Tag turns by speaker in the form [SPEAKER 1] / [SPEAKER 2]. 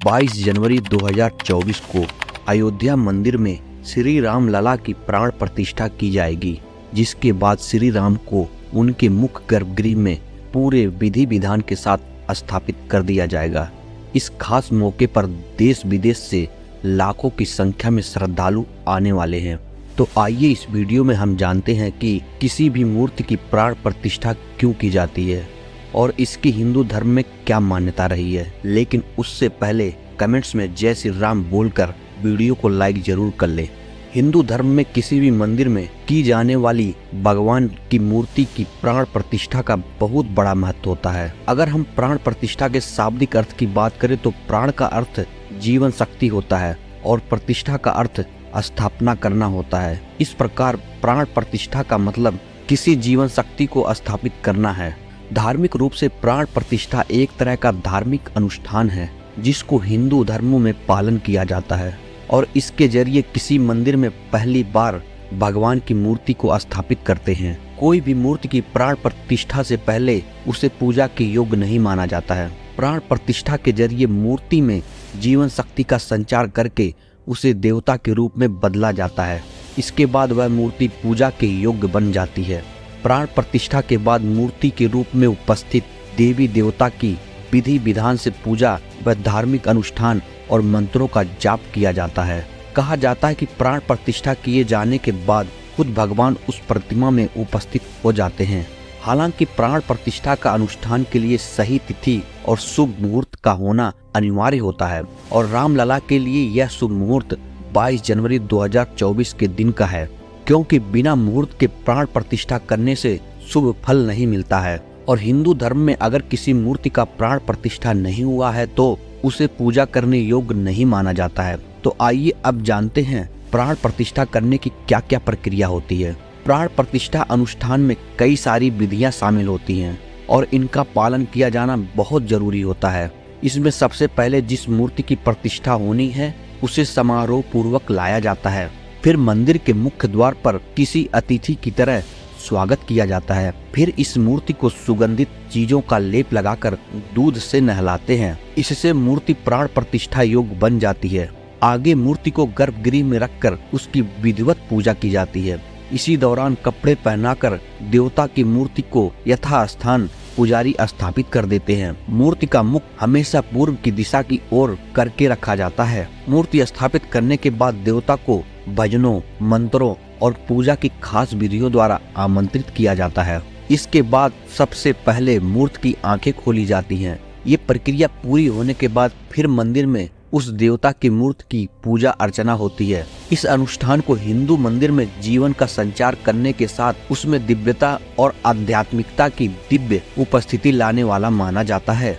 [SPEAKER 1] 22 जनवरी 2024 को अयोध्या मंदिर में श्री राम लला की प्राण प्रतिष्ठा की जाएगी, जिसके बाद श्री राम को उनके मुख्य गर्भगृह में पूरे विधि विधान के साथ स्थापित कर दिया जाएगा। इस खास मौके पर देश विदेश से लाखों की संख्या में श्रद्धालु आने वाले हैं। तो आइए इस वीडियो में हम जानते हैं कि किसी भी मूर्ति की प्राण प्रतिष्ठा क्यों की जाती है और इसकी हिंदू धर्म में क्या मान्यता रही है। लेकिन उससे पहले कमेंट्स में जय श्री राम बोलकर वीडियो को लाइक जरूर कर ले। हिंदू धर्म में किसी भी मंदिर में की जाने वाली भगवान की मूर्ति की प्राण प्रतिष्ठा का बहुत बड़ा महत्व होता है। अगर हम प्राण प्रतिष्ठा के शाब्दिक अर्थ की बात करें तो प्राण का अर्थ जीवन शक्ति होता है और प्रतिष्ठा का अर्थ स्थापना करना होता है। इस प्रकार प्राण प्रतिष्ठा का मतलब किसी जीवन शक्ति को स्थापित करना है। धार्मिक रूप से प्राण प्रतिष्ठा एक तरह का धार्मिक अनुष्ठान है जिसको हिंदू धर्मों में पालन किया जाता है और इसके जरिए किसी मंदिर में पहली बार भगवान की मूर्ति को स्थापित करते हैं। कोई भी मूर्ति की प्राण प्रतिष्ठा से पहले उसे पूजा के योग्य नहीं माना जाता है। प्राण प्रतिष्ठा के जरिए मूर्ति में जीवन शक्ति का संचार करके उसे देवता के रूप में बदला जाता है। इसके बाद वह मूर्ति पूजा के योग्य बन जाती है। प्राण प्रतिष्ठा के बाद मूर्ति के रूप में उपस्थित देवी देवता की विधि विधान से पूजा व धार्मिक अनुष्ठान और मंत्रों का जाप किया जाता है। कहा जाता है कि प्राण प्रतिष्ठा किए जाने के बाद खुद भगवान उस प्रतिमा में उपस्थित हो जाते हैं। हालांकि प्राण प्रतिष्ठा का अनुष्ठान के लिए सही तिथि और शुभ मुहूर्त का होना अनिवार्य होता है और रामलला के लिए यह शुभ मुहूर्त 22 जनवरी 2024 के दिन का है, क्योंकि बिना मुहूर्त के प्राण प्रतिष्ठा करने से शुभ फल नहीं मिलता है। और हिंदू धर्म में अगर किसी मूर्ति का प्राण प्रतिष्ठा नहीं हुआ है तो उसे पूजा करने योग्य नहीं माना जाता है। तो आइए अब जानते हैं प्राण प्रतिष्ठा करने की क्या क्या प्रक्रिया होती है। प्राण प्रतिष्ठा अनुष्ठान में कई सारी विधियां शामिल होती हैं और इनका पालन किया जाना बहुत जरूरी होता है। इसमें सबसे पहले जिस मूर्ति की प्रतिष्ठा होनी है उसे समारोह पूर्वक लाया जाता है। फिर मंदिर के मुख्य द्वार पर किसी अतिथि की तरह स्वागत किया जाता है। फिर इस मूर्ति को सुगंधित चीजों का लेप लगाकर दूध से नहलाते हैं। इससे मूर्ति प्राण प्रतिष्ठा योग्य बन जाती है। आगे मूर्ति को गर्भगृह में रखकर उसकी विधिवत पूजा की जाती है। इसी दौरान कपड़े पहनाकर देवता की मूर्ति को यथास्थान पुजारी स्थापित कर देते हैं। मूर्ति का मुख हमेशा पूर्व की दिशा की ओर करके रखा जाता है। मूर्ति स्थापित करने के बाद देवता को भजनों, मंत्रों और पूजा की खास विधियों द्वारा आमंत्रित किया जाता है। इसके बाद सबसे पहले मूर्ति की आंखें खोली जाती हैं। ये प्रक्रिया पूरी होने के बाद फिर मंदिर में उस देवता की मूर्ति की पूजा अर्चना होती है। इस अनुष्ठान को हिंदू मंदिर में जीवन का संचार करने के साथ उसमें दिव्यता और आध्यात्मिकता की दिव्य उपस्थिति लाने वाला माना जाता है।